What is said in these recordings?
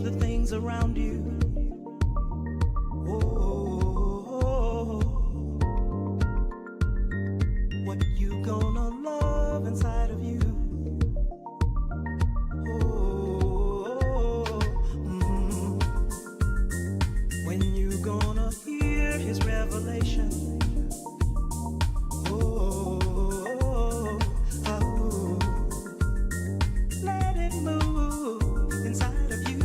change the things around you. Oh, what you gonna love inside of you? Oh, when you gonna hear his revelation? Let it move inside of you.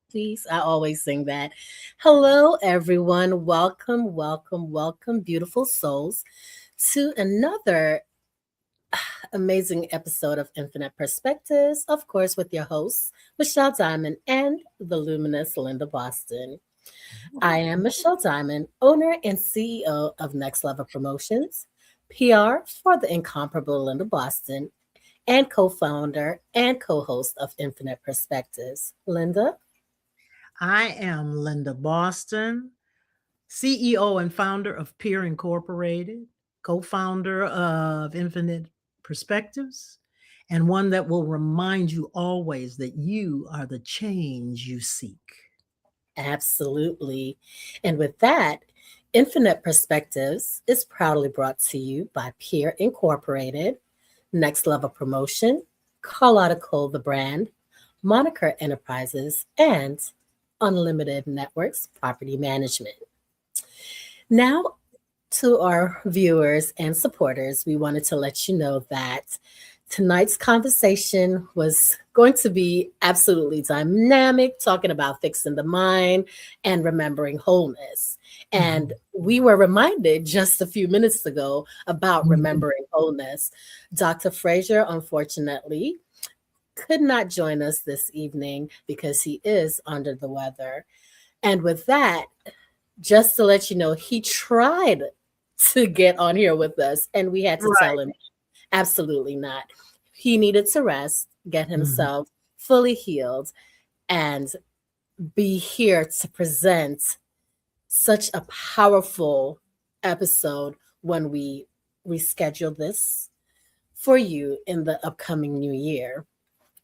Please, I always sing that. Hello, everyone. Welcome, welcome, welcome, beautiful souls, to another amazing episode of Infinite Perspectives, of course, with your hosts, Michelle Diamond and the luminous Linda Boston. I am Michelle Diamond, owner and CEO of Next Level Promotions, PR for the incomparable Linda Boston, and co founder and co host of Infinite Perspectives. Linda? I am Linda Boston, CEO and founder of Peer Incorporated, co founder of Infinite Perspectives, and one that will remind you always that you are the change you seek. Absolutely. And with that, Infinite Perspectives is proudly brought to you by Peer Incorporated, Next Level Promotion, Carlotta Cole the Brand, Moniker Enterprises, and Unlimited Networks Property Management. Now, to our viewers and supporters, we wanted to let you know that tonight's conversation was going to be absolutely dynamic, talking about fixing the mind and remembering wholeness. And we were reminded just a few minutes ago about remembering wholeness. Dr. Frazer, unfortunately, could not join us this evening because he is under the weather. And with that, just to let you know, he tried to get on here with us, and we had to tell him absolutely not. He needed to rest, get himself fully healed, and be here to present such a powerful episode when we reschedule this for you in the upcoming new year.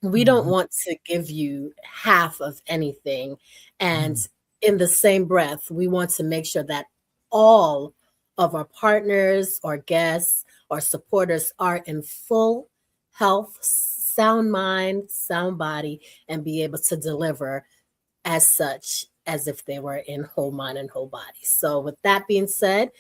We don't want to give you half of anything. And in the same breath, we want to make sure that all of our partners or guests or supporters are in full health, sound mind, sound body, and be able to deliver as such as if they were in whole mind and whole body. So with that being said,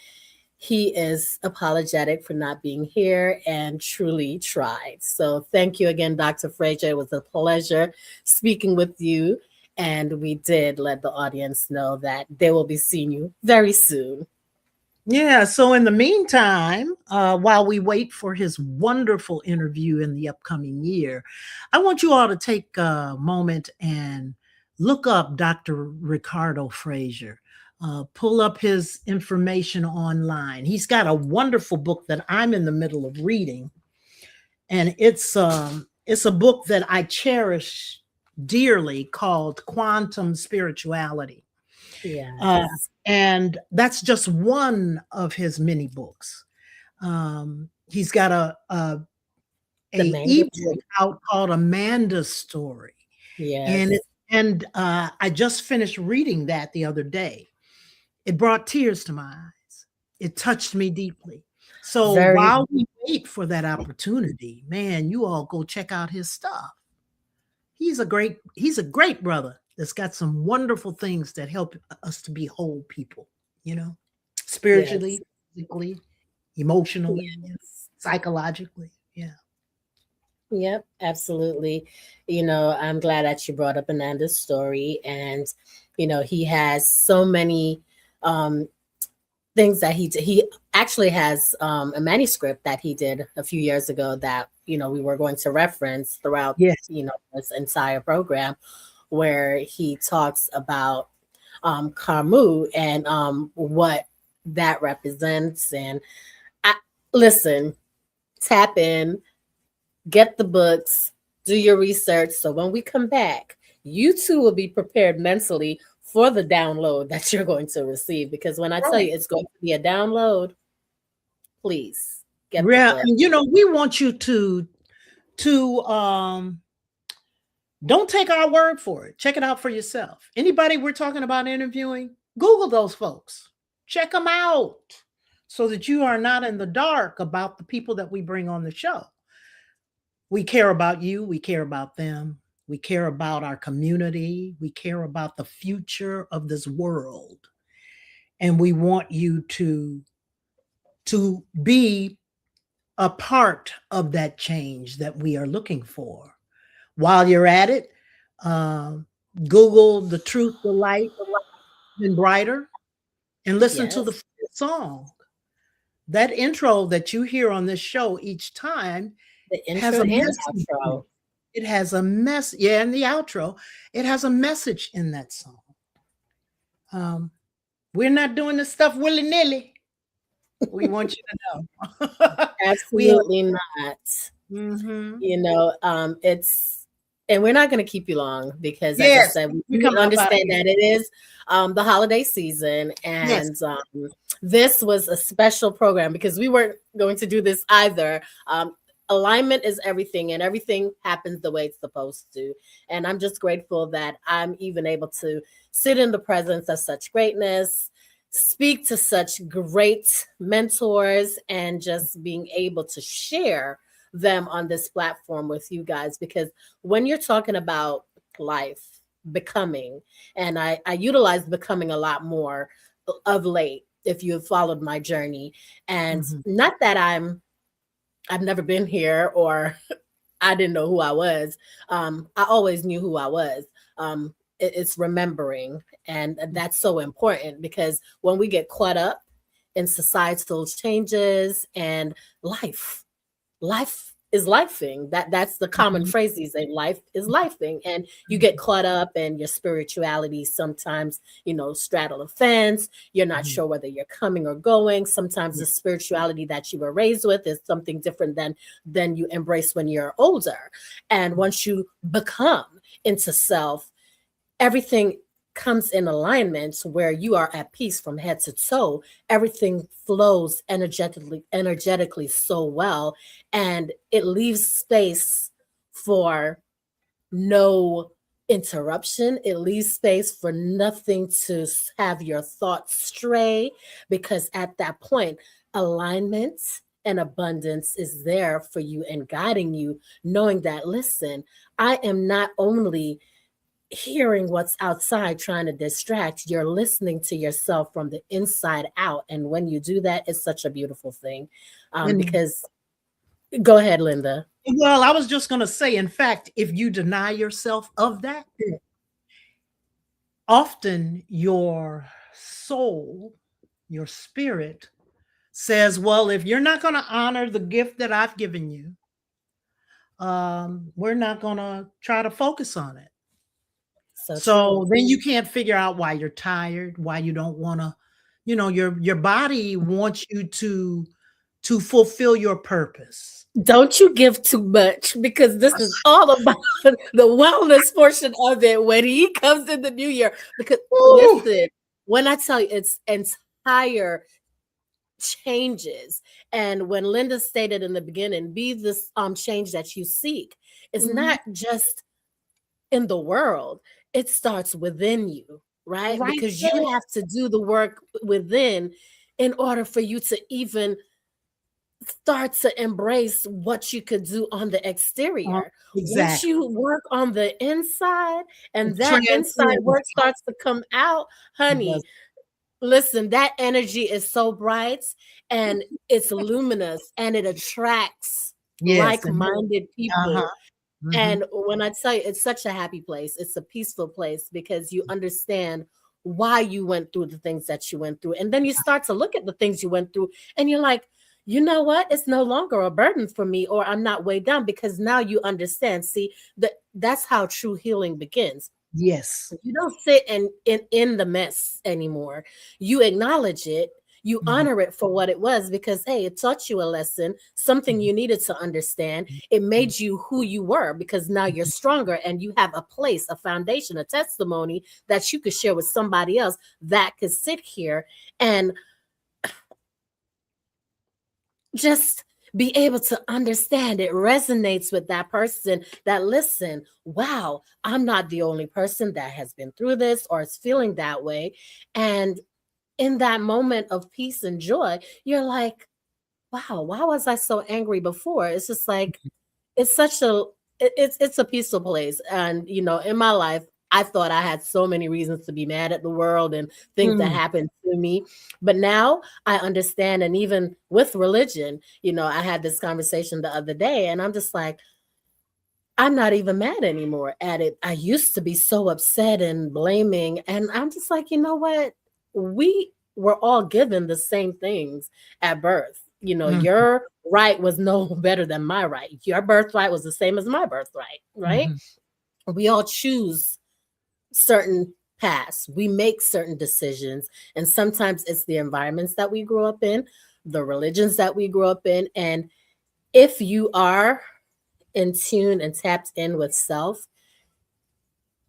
he is apologetic for not being here and truly tried. So thank you again, Dr. Frazier. It was a pleasure speaking with you. And we did let the audience know that they will be seeing you very soon. Yeah, so in the meantime, while we wait for his wonderful interview in the upcoming year, I want you all to take a moment and look up Dr. Ricardo Frazer. Pull up his information online. He's got a wonderful book that I'm in the middle of reading, and it's a book that I cherish dearly called Quantum Spirituality. Yeah. And that's just one of his many books. He's got a ebook out called Amanda's Story. Yes. And I just finished reading that the other day. It brought tears to my eyes. It touched me deeply. So while we wait for that opportunity, man, you all go check out his stuff. He's a great brother that's got some wonderful things that help us to be whole people, spiritually, physically, emotionally, psychologically. Yeah. Yep, absolutely. I'm glad that you brought up Amanda's story. And, he has so many things that he actually has a manuscript that he did a few years ago that, we were going to reference throughout, this entire program, where he talks about Karmu and what that represents. And listen, tap in, get the books, do your research. So when we come back, you too will be prepared mentally for the download that you're going to receive. Because when I tell you it's going to be a download, please get the Yeah, book. and we want you to don't take our word for it. Check it out for yourself. Anybody we're talking about interviewing, Google those folks. Check them out so that you are not in the dark about the people that we bring on the show. We care about you. We care about them. We care about our community. We care about the future of this world. And we want you to be a part of that change that we are looking for. While you're at it, Google The Truth, the Light, and Brighter, and listen to the Yes, song. That intro that you hear on this show each time the has intro a and message. outro. It has a mess. Yeah, and the outro. It has a message in that song. We're not doing this stuff willy-nilly. We want you to know. We have. Absolutely not. Mhm. It's, and we're not going to keep you long because, as I Yes, said, we we coming up out of understand here. that it is the holiday season, Yes. and this was a special program because we weren't going to do this either. Alignment is everything, and everything happens the way it's supposed to. And I'm just grateful that I'm even able to sit in the presence of such greatness, speak to such great mentors, and just being able to share them on this platform with you guys. Because when you're talking about life, becoming, and I utilize becoming a lot more of late, if you have followed my journey. And Mhm. not that I've never been here or I didn't know who I was. I always knew who I was. It's remembering. And that's so important because when we get caught up in societal changes and life is lifing. That's the common Mhm. phrase these days. Life is lifing. And you get caught up in your spirituality sometimes, straddle a fence. You're not Mhm. sure whether you're coming or going. Sometimes Yeah. the spirituality that you were raised with is something different than you embrace when you're older. And once you become into self, everything comes in alignment where you are at peace from head to toe. Everything flows energetically so well, and it leaves space for no interruption. It leaves space for nothing to have your thoughts stray, because at that point, alignment and abundance is there for you and guiding you, knowing that, listen, I am not only hearing what's outside trying to distract, you're listening to yourself from the inside out. And when you do that, it's such a beautiful thing. And Because go ahead, Linda. well, I was just going to say, in fact, if you deny yourself of that, often your soul, your spirit says, well, if you're not going to honor the gift that I've given you, we're not going to try to focus on it. So true. So then you can't figure out why you're tired, why you don't want to, your body wants you to fulfill your purpose. Don't you give too much, because this is all about the wellness portion of it when he comes in the new year. Because Woo! listen, when I tell you it's entire changes, and when Linda stated in the beginning, be this change that you seek, it's Mhm. not just in the world, it starts within you, right? Right Because there. you have to do the work within in order for you to even start to embrace what you could do on the Uh, exterior. Once exactly. you work on the inside and It that inside transcends. work starts to come out, It does. honey, listen, that energy is so bright and it's luminous and it attracts Yes. like-minded Uh-huh. people. Mhm. And when I tell you, it's such a happy place, it's a peaceful place because you understand why you went through the things that you went through. And then you start to look at the things you went through and you're like, you know what? It's no longer a burden for me, or I'm not weighed down, because now you understand. See, that's how true healing begins. Yes. You don't sit in the mess anymore. You acknowledge it. You Mhm. honor it for what it was, because hey, it taught you a lesson, something Mhm. you needed to understand. It Mhm. made you who you were, because now you're stronger and you have a place, a foundation, a testimony that you could share with somebody else that could sit here and just be able to understand it resonates with that person, that listen, wow, I'm not the only person that has been through this or is feeling that way. And in that moment of peace and joy, you're like, wow, why was I so angry before? It's just like, it's such a it's a peaceful place. And in my life, I thought I had so many reasons to be mad at the world and things that Mm. happened to me. But now I understand. And even with religion, I had this conversation the other day, and I'm just like, I'm not even mad anymore at it. I used to be so upset and blaming. And I'm just like, you know what? We were all given the same things at birth. Mm. Your right was no better than my right. Your birthright was the same as my birthright, right? Mhm. We all choose certain paths. We make certain decisions. And sometimes it's the environments that we grew up in, the religions that we grew up in. And if you are in tune and tapped in with self,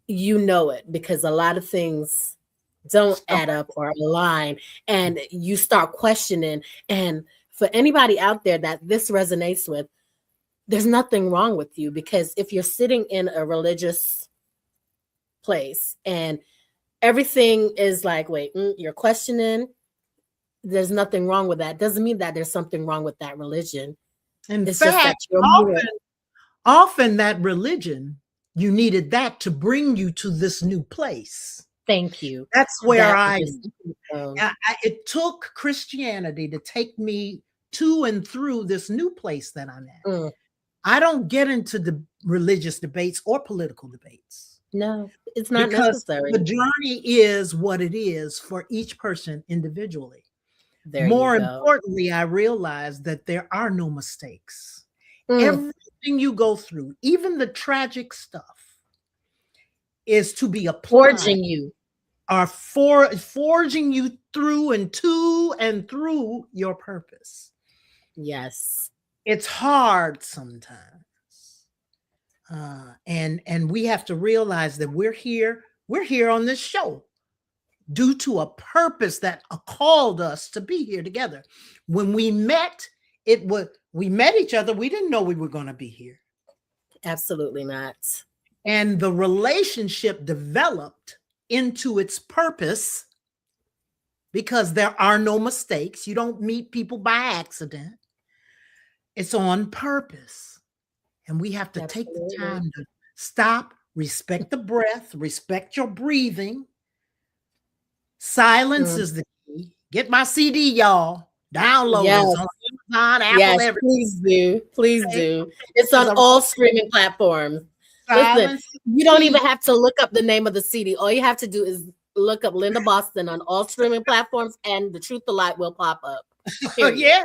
you know it, because a lot of things don't add up or align, and you start questioning. And for anybody out there that this resonates with, there's nothing wrong with you, because if you're sitting in a religious place and everything is like, wait, you're questioning, there's nothing wrong with that. Doesn't mean that there's something wrong with that religion. In It's just that fact, you're more. often that religion, you needed that to bring you to this new place. Thank you. That's where That was it took Christianity to take me to and through this new place that I'm at. mm, I don't get into the religious debates or political debates no, it's not because necessary. the journey is what it is for each person individually. There you More go. importantly, I realized that there are no mistakes. Mm, Everything you go through, even the tragic stuff, is to be applied forging you. or forging you through and to and through your purpose. Yes. It's hard sometimes. And we have to realize that we're here on this show due to a purpose that called us to be here together. When we met, we met each other. We didn't know we were going to be here. Absolutely not. And the relationship developed into its purpose because there are no mistakes. You don't meet people by accident. It's on purpose. And we have to take the time to stop, respect the breath, respect your breathing. Silence is the key. Get my CD, y'all. Download it on Amazon, Apple, everything. Please do. Please do. It's on all streaming platforms. Listen, you don't even have to look up the name of the CD. All you have to do is look up Linda Boston on all streaming platforms, and The Truth the Light will pop up. Yeah.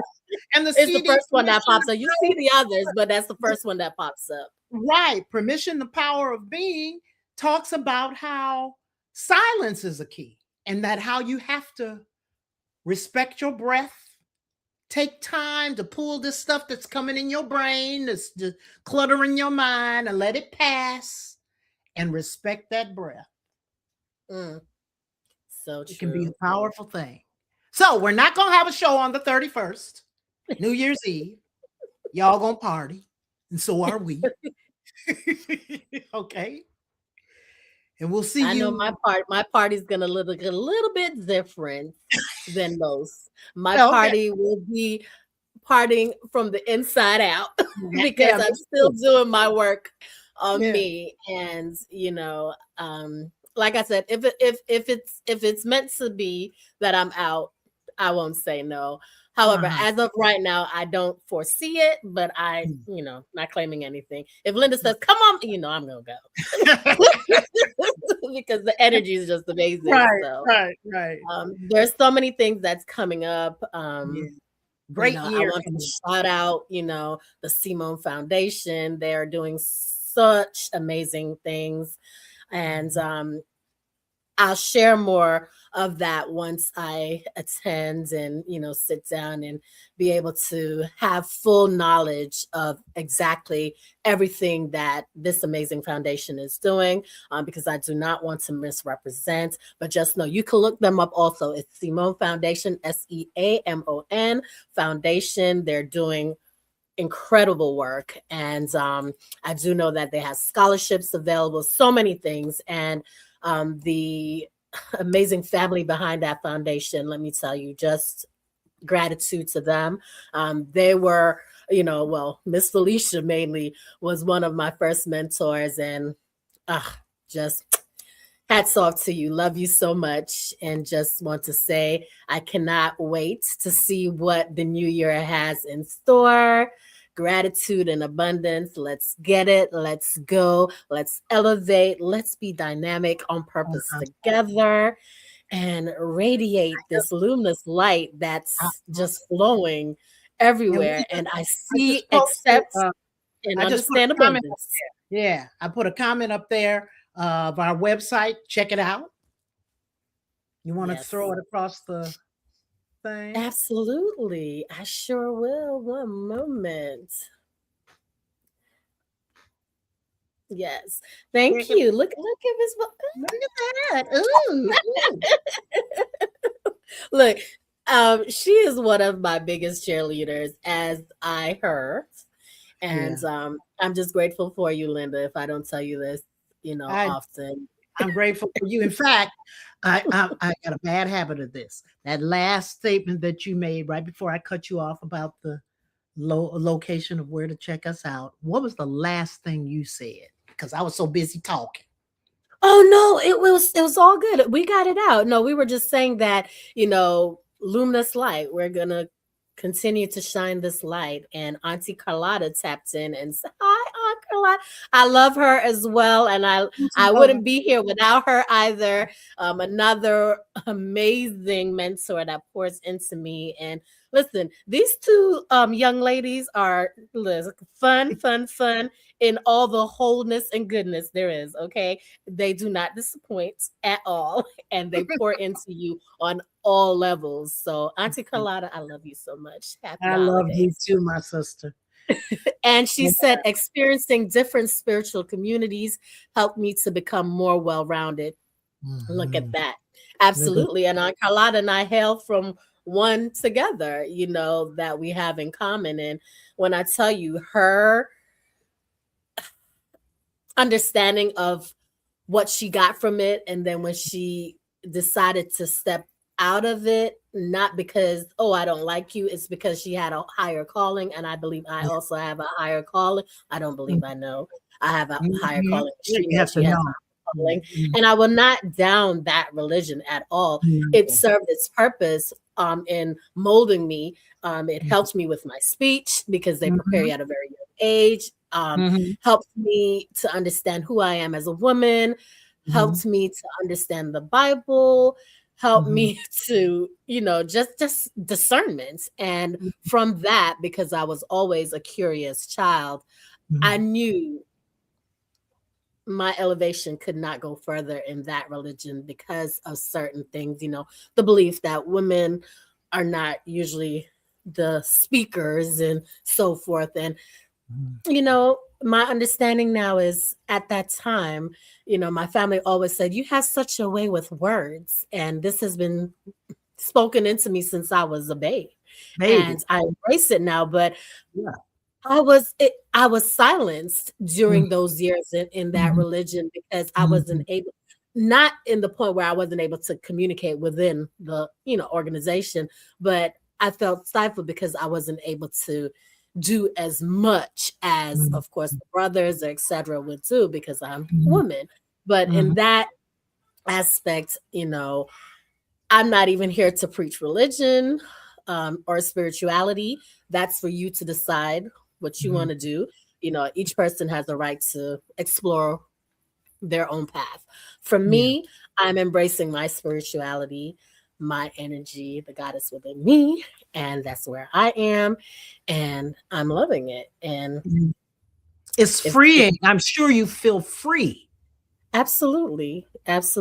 And it's the first one that pops up. You see the others, but that's the first one that pops up. Right. Permission, the Power of Being talks about how silence is a key, and that how you have to respect your breath, take time to pull this stuff that's coming in your brain, that's just cluttering your mind, and let it pass, and respect that breath. So true. It can be a powerful thing. So we're not going to have a show on the 31st, New Year's Eve. Y'all going to party, and so are we. Okay. And we'll see. I know my party's gonna look a little bit different than most. My party will be partying from the inside out because I'm still doing my work on me. And like I said, if it's meant to be that I'm out, I won't say no. However, as of right now, I don't foresee it, but I, not claiming anything. If Linda says, come on, I'm going to go. Because the energy is just amazing. Right. There's so many things that's coming up. Great year. I want to shout out, the Simone Foundation. They're doing such amazing things. And I'll share more of that once I attend and, sit down and be able to have full knowledge of exactly everything that this amazing foundation is doing, because I do not want to misrepresent, but just know you can look them up also. It's Simone Foundation, SEAMON Foundation. They're doing incredible work. And I do know that they have scholarships available, so many things. And the amazing family behind that foundation, let me tell you, just gratitude to them. They were, well, Miss Felicia mainly was one of my first mentors, and just hats off to you. Love you so much. And just want to say, I cannot wait to see what the new year has in store. Gratitude and abundance. Let's get it. Let's go. Let's elevate. Let's be dynamic on purpose together and radiate this luminous light that's just flowing everywhere. And I see, accept, and I just put understand a comment up abundance. there. Yeah, I put a comment up there of our website. Check it out. You want to Yes. throw it across the thing? Absolutely. I sure will. One moment. Yes. Thank you. Look at this. Look at that. Ooh, ooh. Look, she is one of my biggest cheerleaders, as I heard. And I'm just grateful for you, Linda, if I don't tell you this, often. I'm grateful for you. In fact, I got a bad habit of this. That last statement that you made right before I cut you off about the location of where to check us out. What was the last thing you said? Because I was so busy talking. Oh no, it was all good. We got it out. No, we were just saying that, luminous light. We're gonna continue to shine this light. And Auntie Carlotta tapped in and said, "Hi, Aunt Carlotta." I love her as well, and I wouldn't be here without her either. Another amazing mentor that pours into me. And listen, these two young ladies are fun in all the wholeness and goodness there is. Okay, they do not disappoint at all, and they pour into you on all levels. So, Auntie Carlotta, I love you so much. Happy I love you holidays. too, my sister. And she said, experiencing different spiritual communities helped me to become more well-rounded. Look at that. Absolutely. And Aunt Carlotta and I hail from one together, that we have in common. And when I tell you, her understanding of what she got from it, and then when she decided to step out of it, not because, oh, I don't like you, it's because she had a higher calling. And I believe I also have a higher calling. I don't believe I know. I have a higher calling. She knows she has a higher calling. And I will not down that religion at all. It served its purpose in molding me. It helped me with my speech because they prepare you at a very young age. Helped me to understand who I am as a woman, helped me to understand the Bible, helped me to, just discernment. And from that, because I was always a curious child, I knew my elevation could not go further in that religion because of certain things, the belief that women are not usually the speakers and so forth. And my understanding now is at that time, my family always said, you have such a way with words. And this has been spoken into me since I was a babe. And I embrace it now. But I was silenced during those years in that religion because I wasn't able, not in the point where I wasn't able to communicate within the, organization, but I felt stifled because I wasn't able to do as much as, of course, the brothers or etc. would do because I'm a woman. But in that aspect, I'm not even here to preach religion or spirituality. That's for you to decide what you want to do. Each person has a right to explore their own path. For me, I'm embracing my spirituality, my energy, the goddess within me, and that's where I am, and I'm loving it. And it's freeing. I'm sure you feel free. Absolutely. It's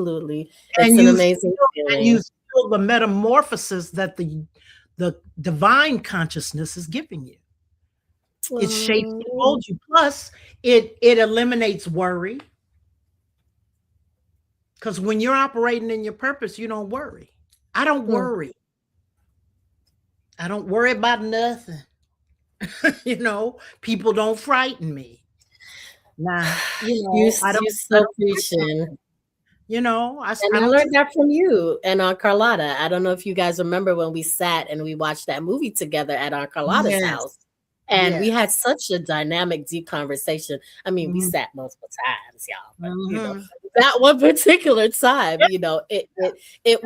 And an amazing feeling. And you feel the metamorphosis that the divine consciousness is giving you. It shapes and molds you. Plus, it eliminates worry. Because when you're operating in your purpose, you don't worry. I don't worry. I don't worry about nothing. People don't frighten me. Nah, I don't, You I so don't, preaching. I And I don't learned see. that from you and Aunt Carlotta. I don't know if you guys remember when we sat and we watched that movie together at Aunt Carlotta's Yes, house. And we yes. had such a dynamic, deep conversation. I mean, we Mhm, sat multiple times, y'all, but mhm. that one particular time, it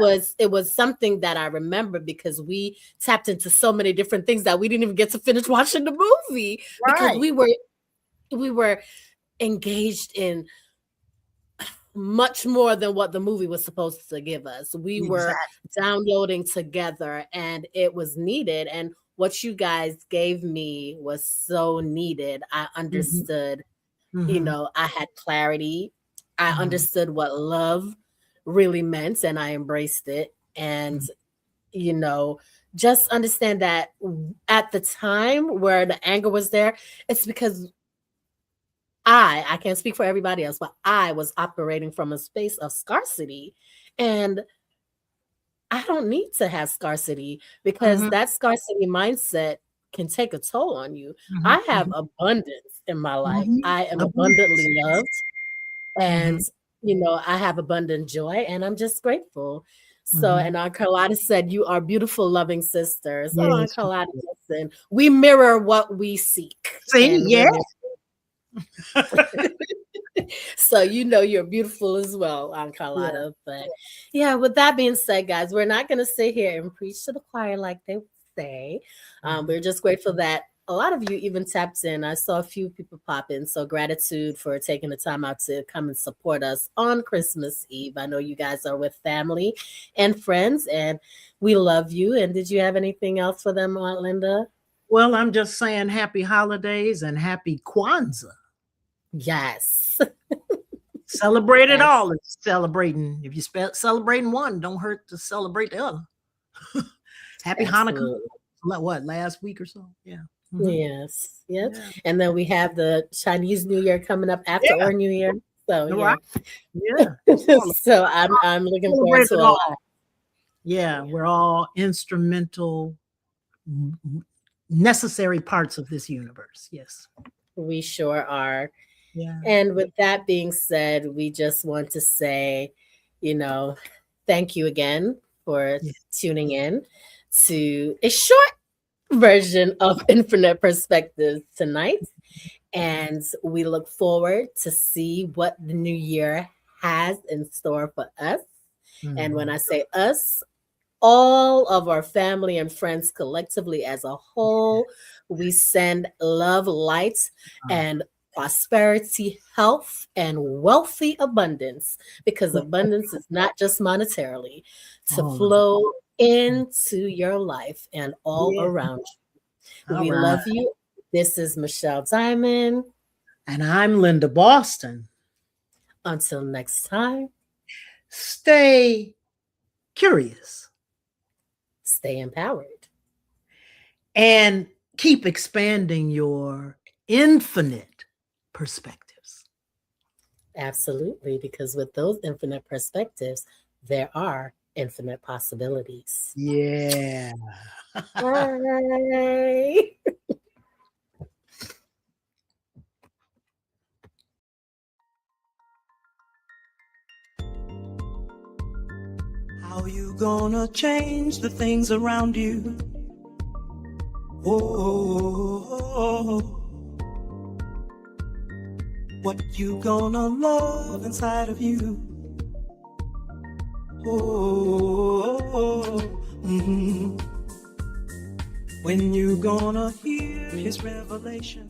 was something that I remember because we tapped into so many different things that we didn't even get to finish watching the movie because Right. we were engaged in much more than what the movie was supposed to give us. We were Exactly. downloading together and it was needed. And what you guys gave me was so needed. I Mhm, understood, mhm, I had clarity. I mhm, understood what love really meant and I embraced it. And, mhm, you know, just understand that at the time where the anger was there, it's because I can't speak for everybody else, but I was operating from a space of scarcity. And I don't need to have scarcity because mhm, that scarcity mindset can take a toll on you. mhm, I have mhm, abundance in my life. mhm. I am Abundance, abundantly yes. loved and Mhm, I have abundant joy and I'm just grateful. So, mhm. and Aunt Carlotta said, "You are beautiful, loving sisters." Oh, Aunt Yes. Carlotta, listen, we mirror what we seek, See? and Yeah. we're so you're beautiful as well, Aunt Yeah. Carlotta. But yeah, with that being said, guys, we're not gonna sit here and preach to the choir like they say. Mhm. We're just grateful that a lot of you even tapped in. I saw a few people pop in. So gratitude for taking the time out to come and support us on Christmas Eve. I know you guys are with family and friends, and we love you. And did you have anything else for them, Aunt Linda? Well, I'm just saying happy holidays and happy Kwanzaa. Yes. Celebrate it Abs- all. It's celebrating. If you celebrating one, don't hurt to celebrate the other. Happy Hanukkah. Absolutely. What, last week or so? Yeah. Mhm. Yes. Yep. Yeah. And then we have the Chinese New Year coming up after Yeah. our New Year. So You're right. yeah. Yeah. It's all So I'm looking forward celebrate to it a lot. all. Yeah. Yeah. We're all instrumental, necessary parts of this universe. Yes. We sure are. Yeah. And with that being said, we just want to say, you know, thank you again for Yeah. tuning in to a short version of Infinite Perspectives tonight. And we look forward to see what the new year has in store for us. And when Mhm. I say us, all of our family and friends collectively as a whole, we send love, light, and prosperity, health, and wealthy abundance because abundance is not just monetarily to All of it. flow into your life and all Yeah. around you. All We right. love you. This is Michelle Diamond. And I'm Linda Boston. Until next time, Stay curious stay empowered. and keep expanding your infinite perspectives. Absolutely, because with those infinite perspectives, there are infinite possibilities. Yeah. Bye. How you gonna change the things around you? Oh, what you gonna love inside of you? Oh, mhm. When you gonna hear his revelation?